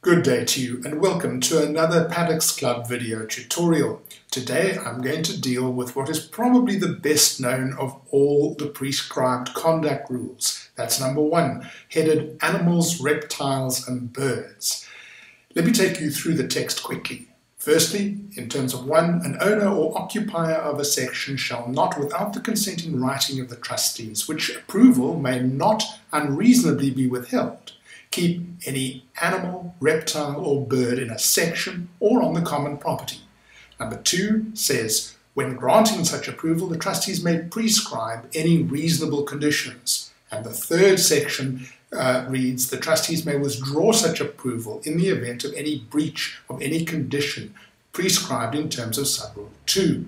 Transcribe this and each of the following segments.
Good day to you and welcome to another Paddocks Club video tutorial. Today I'm going to deal with what is probably the best known of all the prescribed conduct rules. That's number 1, headed Animals, Reptiles and Birds. Let me take you through the text quickly. Firstly, in terms of 1, an owner or occupier of a section shall not, without the consent in writing of the trustees, which approval may not unreasonably be withheld, keep any animal, reptile or bird in a section or on the common property. Number 2 says, when granting such approval, the trustees may prescribe any reasonable conditions. And the third section reads, the trustees may withdraw such approval in the event of any breach of any condition prescribed in terms of subrule 2.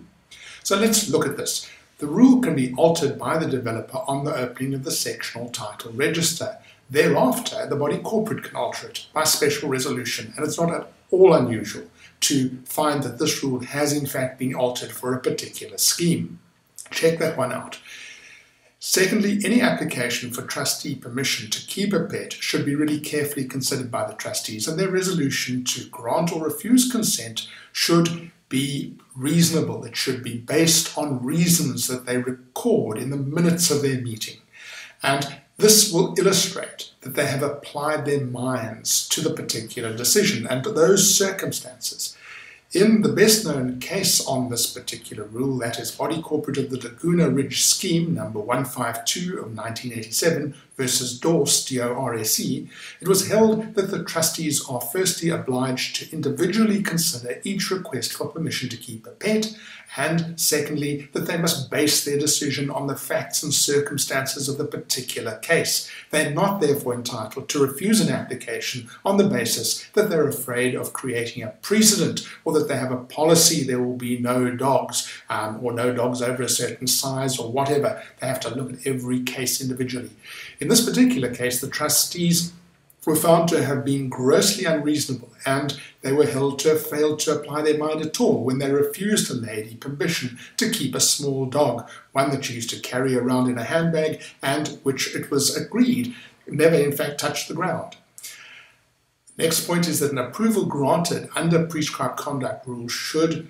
So let's look at this. The rule can be altered by the developer on the opening of the sectional title register. Thereafter, the body corporate can alter it by special resolution, and it's not at all unusual to find that this rule has in fact been altered for a particular scheme. Check that one out. Secondly, any application for trustee permission to keep a pet should be really carefully considered by the trustees, and their resolution to grant or refuse consent should be reasonable. It should be based on reasons that they record in the minutes of their meeting. And this will illustrate that they have applied their minds to the particular decision and to those circumstances. In the best known case on this particular rule, that is Body Corporate of the Laguna Ridge Scheme, number 152 of 1987 versus Dorse, D-O-R-S-E, it was held that the trustees are firstly obliged to individually consider each request for permission to keep a pet, and secondly, that they must base their decision on the facts and circumstances of the particular case. They are not therefore entitled to refuse an application on the basis that they're afraid of creating a precedent, or that they have a policy there will be no dogs, or no dogs over a certain size, or whatever. They have to look at every case individually. In this particular case, the trustees were found to have been grossly unreasonable, and they were held to have failed to apply their mind at all when they refused a lady permission to keep a small dog, one that she used to carry around in a handbag and which it was agreed never in fact touched the ground. Next point is that an approval granted under prescribed conduct rules should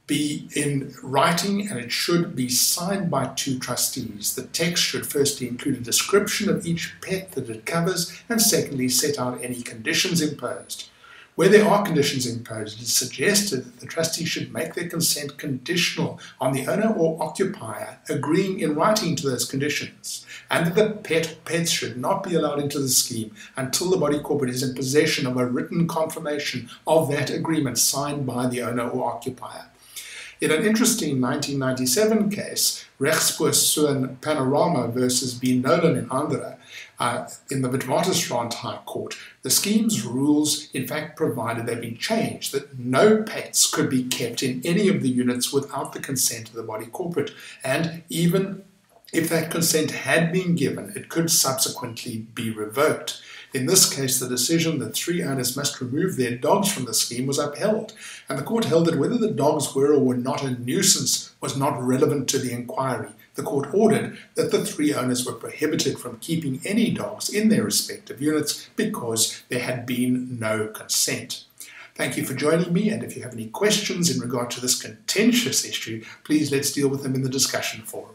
be in writing, and it should be signed by 2 trustees. The text should firstly include a description of each pet that it covers, and secondly set out any conditions imposed. Where there are conditions imposed, it is suggested that the trustees should make their consent conditional on the owner or occupier agreeing in writing to those conditions, and that the pets should not be allowed into the scheme until the body corporate is in possession of a written confirmation of that agreement signed by the owner or occupier. In an interesting 1997 case, Rechtspoorsuin Panorama versus B. Nolan in Andhra, in the Witwatersrand High Court, the scheme's rules in fact provided they've been changed, that no pets could be kept in any of the units without the consent of the body corporate, and even if that consent had been given, it could subsequently be revoked. In this case, the decision that 3 owners must remove their dogs from the scheme was upheld, and the court held that whether the dogs were or were not a nuisance was not relevant to the inquiry. The court ordered that the 3 owners were prohibited from keeping any dogs in their respective units because there had been no consent. Thank you for joining me, and if you have any questions in regard to this contentious issue, please let's deal with them in the discussion forum.